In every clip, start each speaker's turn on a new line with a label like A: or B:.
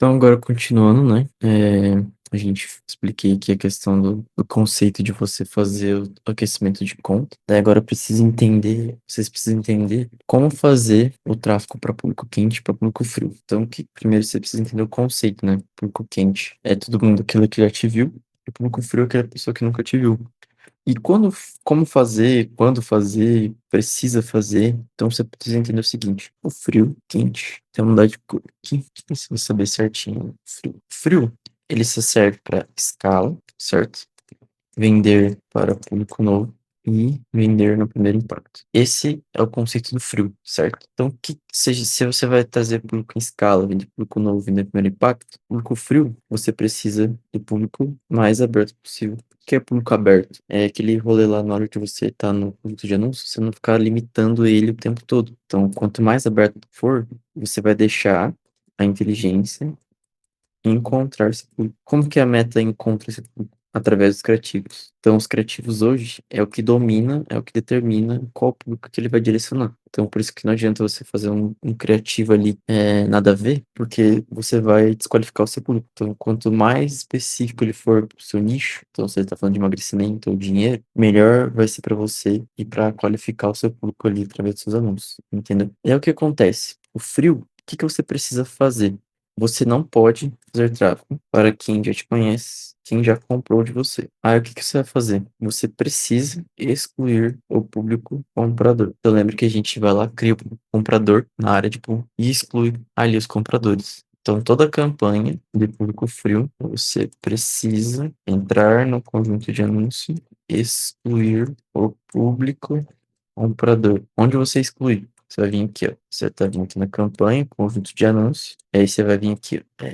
A: Então, agora continuando, né? A gente expliquei aqui a questão do conceito de você fazer o aquecimento de conta. Daí agora vocês precisam entender como fazer o tráfego para público quente e para público frio. Então, primeiro você precisa entender o conceito, né? Público quente é todo mundo aquele que já te viu, e público frio é aquela pessoa que nunca te viu. E como fazer, quando fazer, precisa fazer. Então você precisa entender o seguinte: o frio, quente, tem uma unidade de cor. Que precisa saber certinho. Frio, ele se serve para escala, certo? Vender para público novo e vender no primeiro impacto. Esse é o conceito do frio, certo? Então, seja, se você vai trazer público em escala, vender público novo, vender primeiro impacto, público frio, você precisa do público mais aberto possível. O que é público aberto? É aquele rolê lá na hora que você tá no público de anúncio, você não ficar limitando ele o tempo todo. Então, quanto mais aberto for, você vai deixar a inteligência encontrar esse público. Como que a Meta encontra esse público? Através dos criativos. Então, os criativos hoje é o que domina, é o que determina qual público que ele vai direcionar. Então, por isso que não adianta você fazer um criativo ali nada a ver, porque você vai desqualificar o seu público. Então, quanto mais específico ele for pro seu nicho, então se você está falando de emagrecimento ou dinheiro, melhor vai ser para você e para qualificar o seu público ali através dos seus anúncios, entendeu? E é o que acontece. O frio, o que que você precisa fazer? Você não pode fazer tráfego para quem já te conhece, quem já comprou de você. Aí o que que você vai fazer? Você precisa excluir o público comprador. Eu lembro que a gente vai lá, cria o público comprador na área de público e exclui ali os compradores. Então, toda campanha de público frio, você precisa entrar no conjunto de anúncio, excluir o público comprador. Onde você exclui? Você vai vir aqui, ó. Você tá vindo aqui na campanha, conjunto de anúncios. Aí você vai vir aqui, ó.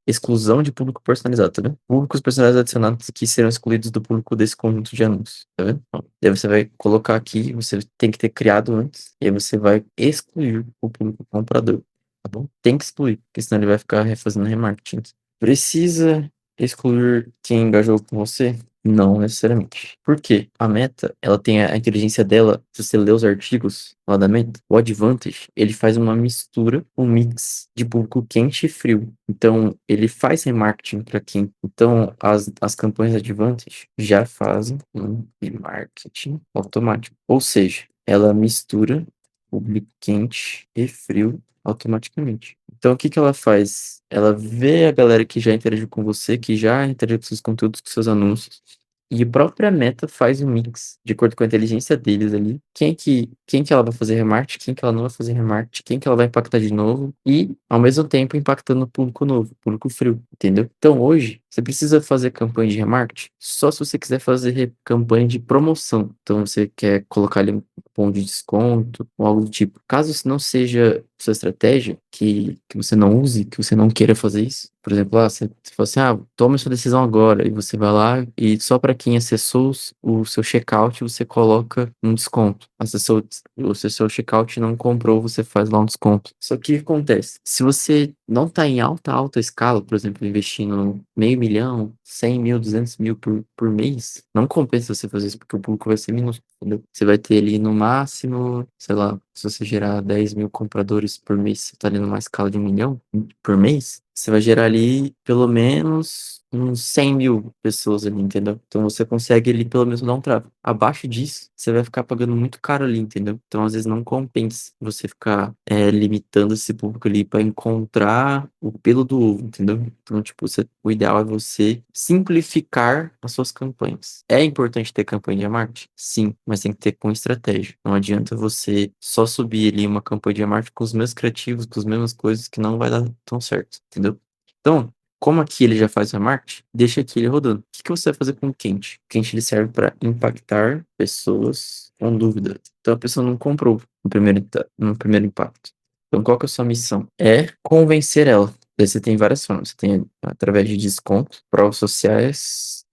A: Exclusão de público personalizado, tá vendo? Públicos personalizados adicionados que serão excluídos do público desse conjunto de anúncios, tá vendo? Ó, daí você vai colocar aqui, você tem que ter criado antes, e aí você vai excluir o público comprador, tá bom? Tem que excluir, porque senão ele vai ficar refazendo remarketing. Precisa excluir quem engajou com você? Não necessariamente. Por quê? A Meta, ela tem a inteligência dela, se você ler os artigos lá da Meta, o Advantage, ele faz uma mistura, um mix de público quente e frio. Então, ele faz remarketing para quem? Então, as campanhas Advantage já fazem um remarketing automático. Ou seja, ela mistura público quente e frio automaticamente. Então, o que que ela faz? Ela vê a galera que já interagiu com você, que já interagiu com seus conteúdos, com seus anúncios, e a própria Meta faz um mix, de acordo com a inteligência deles ali. Quem que ela vai fazer remarketing, quem que ela não vai fazer remarketing, quem que ela vai impactar de novo, e, ao mesmo tempo, impactando o público novo, público frio, entendeu? Então, hoje, você precisa fazer campanha de remarketing só se você quiser fazer campanha de promoção. Então, você quer colocar ali um cupom de desconto ou algo do tipo. Caso isso não seja sua estratégia, que você não use, que você não queira fazer isso. Por exemplo, você fala assim, tome sua decisão agora, e você vai lá e só para quem acessou o seu checkout, você coloca um desconto. Acessou o seu checkout e não comprou, você faz lá um desconto. Só que o que acontece? Se você não está em alta escala, por exemplo, investindo meio milhão, 100 mil, 200 mil por mês, não compensa você fazer isso, porque o público vai ser minúsculo, entendeu? Você vai ter ali no máximo, sei lá, se você gerar 10 mil compradores por mês, você tá ali numa escala de 1 milhão por mês, você vai gerar ali pelo menos uns 100 mil pessoas ali, entendeu? Então você consegue ali pelo menos dar um tráfego. Abaixo disso, você vai ficar pagando muito caro ali, entendeu? Então às vezes não compensa você ficar limitando esse público ali para encontrar o pelo do ovo, entendeu? Então, tipo, o ideal é você simplificar as suas campanhas. É importante ter campanha de marketing? Sim, mas tem que ter com estratégia. Não adianta você só subir ali uma campanha de marketing com os mesmos criativos, com as mesmas coisas que não vai dar tão certo, entendeu? Então, como aqui ele já faz o remarketing, deixa aqui ele rodando. O que que você vai fazer com o quente? O quente ele serve para impactar pessoas com dúvida. Então a pessoa não comprou no primeiro impacto. Então qual que é a sua missão? É convencer ela. Daí você tem várias formas. Você tem através de desconto, provas sociais,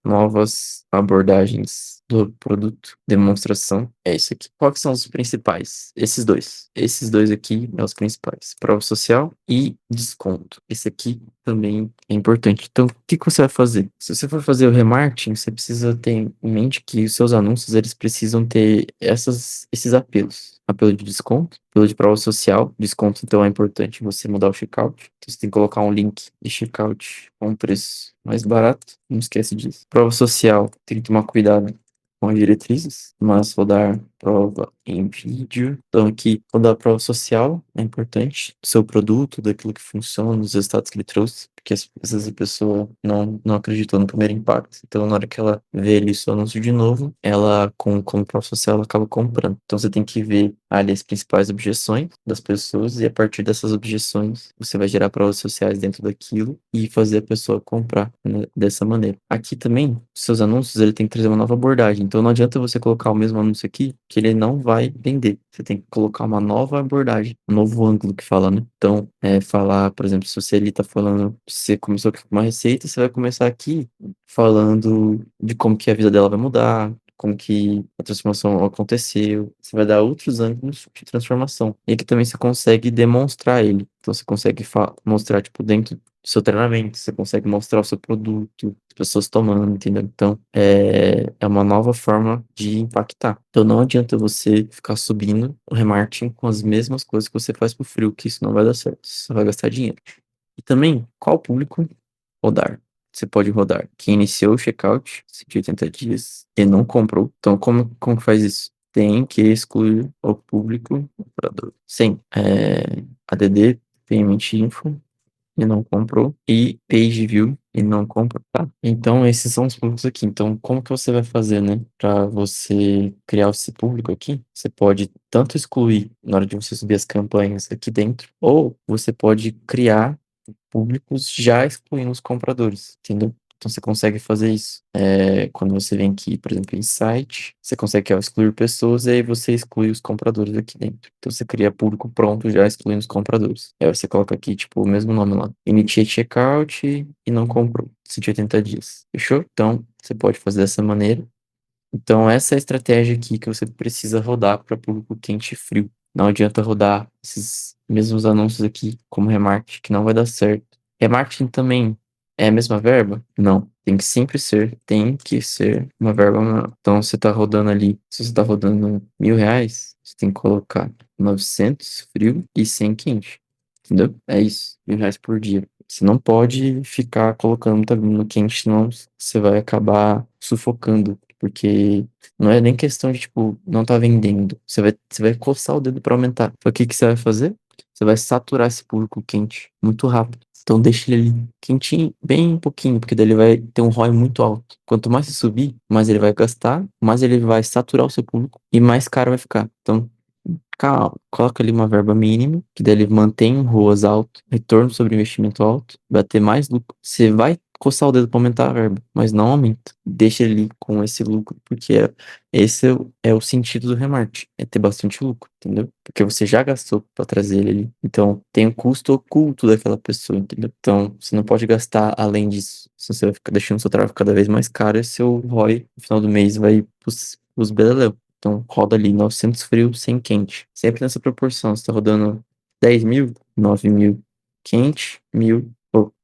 A: novas abordagens do produto, demonstração, é isso aqui. Quais que são os principais? Esses dois. Esses dois aqui são os principais. Prova social e desconto. Esse aqui também é importante. Então, o que que você vai fazer? Se você for fazer o remarketing, você precisa ter em mente que os seus anúncios, eles precisam ter esses apelos. Apelo de desconto, apelo de prova social. Desconto, então, é importante você mudar o checkout. Então, você tem que colocar um link de checkout com um preço mais barato. Não esquece disso. Prova social, tem que tomar cuidado com as diretrizes, mas rodar prova em vídeo. Então, aqui, rodar prova social é importante, do seu produto, daquilo que funciona, dos resultados que ele trouxe, porque às vezes a pessoa não acreditou no primeiro impacto. Então, na hora que ela vê ali seu anúncio de novo, ela, com prova social, ela acaba comprando. Então, você tem que ver ali as principais objeções das pessoas e a partir dessas objeções, você vai gerar provas sociais dentro daquilo e fazer a pessoa comprar, né, dessa maneira. Aqui também, os seus anúncios, ele tem que trazer uma nova abordagem. Então, não adianta você colocar o mesmo anúncio aqui, que ele não vai vender. Você tem que colocar uma nova abordagem, um novo ângulo que fala, né? Então, falar, por exemplo, se você ali tá falando, você começou com uma receita, você vai começar aqui falando de como que a vida dela vai mudar, como que a transformação aconteceu. Você vai dar outros ângulos de transformação. E aqui também você consegue demonstrar ele. Então, você consegue mostrar, tipo, dentro do seu treinamento, você consegue mostrar o seu produto, as pessoas tomando, entendeu? Então, é uma nova forma de impactar. Então, não adianta você ficar subindo o remarketing com as mesmas coisas que você faz pro frio, que isso não vai dar certo. Você só vai gastar dinheiro. E também, qual público rodar? Você pode rodar quem iniciou o checkout 180 dias e não comprou. Então, como que faz isso? Tem que excluir o público comprador. Sim, ADD, Payment Info, e não comprou, e page view e não comprou, tá? Então, esses são os públicos aqui. Então, como que você vai fazer, né? Para você criar esse público aqui, você pode tanto excluir na hora de você subir as campanhas aqui dentro, ou você pode criar públicos já excluindo os compradores, entendeu? Então você consegue fazer isso. Quando você vem aqui, por exemplo, em site, você consegue excluir pessoas e aí você exclui os compradores aqui dentro. Então você cria público pronto já excluindo os compradores. Aí você coloca aqui, tipo, o mesmo nome lá. Initiate checkout e não comprou. 180 dias. Fechou? Então você pode fazer dessa maneira. Então, essa é a estratégia aqui que você precisa rodar para público quente e frio. Não adianta rodar esses mesmos anúncios aqui como remarketing, que não vai dar certo. Remarketing também é a mesma verba? Não. Tem que ser uma verba menor. Então, você está rodando ali, se você está rodando R$ 1.000, você tem que colocar 900 frio e 100 quente. Entendeu? É isso, R$ 1.000 por dia. Você não pode ficar colocando muita grana no quente, senão você vai acabar sufocando. Porque não é nem questão de, tipo, não tá vendendo. Você vai coçar o dedo pra aumentar. Então, o que que você vai fazer? Você vai saturar esse público quente muito rápido. Então, deixa ele ali quentinho, bem pouquinho, porque daí ele vai ter um ROI muito alto. Quanto mais você subir, mais ele vai gastar, mais ele vai saturar o seu público e mais caro vai ficar. Então, calma, coloca ali uma verba mínima, que daí ele mantém um ROAS alto, retorno sobre investimento alto, vai ter mais lucro. Você vai coçar o dedo para aumentar a verba, mas não aumenta. Deixa ele com esse lucro, porque esse é o sentido do remarketing, é ter bastante lucro, entendeu? Porque você já gastou para trazer ele ali. Então, tem o custo oculto daquela pessoa, entendeu? Então, você não pode gastar além disso. Senão você vai ficar deixando seu tráfego cada vez mais caro e seu ROI no final do mês vai pros beleléu. Então, roda ali 900 frio, 100 quente. Sempre nessa proporção. Você tá rodando 10 mil, 9 mil quente, 1.000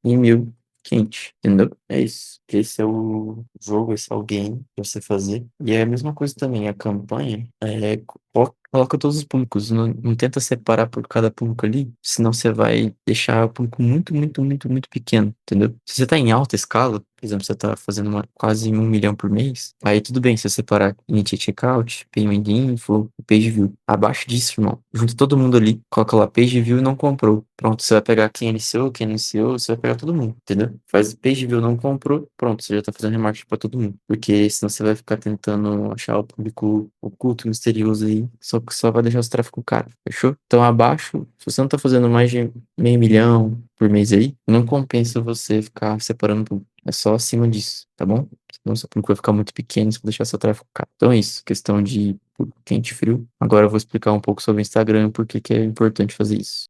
A: e 1.000 quente. Entendeu? É isso. Esse é o jogo, esse é o game pra você fazer. E é a mesma coisa também. A campanha coloca todos os públicos. Não tenta separar por cada público ali, senão você vai deixar o público muito, muito, muito, muito pequeno. Entendeu? Se você tá em alta escala, por exemplo, você tá fazendo quase 1 milhão por mês, aí tudo bem se você separar Initiate Checkout, Payment Info, Page View. Abaixo disso, irmão, junta todo mundo ali, coloca lá Page View e não comprou. Pronto, você vai pegar quem iniciou, você vai pegar todo mundo, entendeu? Faz Page View, não comprou, pronto, você já tá fazendo remarketing pra todo mundo. Porque senão você vai ficar tentando achar o público oculto, misterioso aí, só que só vai deixar os tráfego caro, fechou? Então abaixo, se você não tá fazendo mais de meio milhão por mês aí, não compensa você ficar separando público. É só acima disso, tá bom? Senão seu público vai ficar muito pequeno se você deixar seu tráfego caro. Então é isso, questão de público quente e frio. Agora eu vou explicar um pouco sobre o Instagram e por que que é importante fazer isso.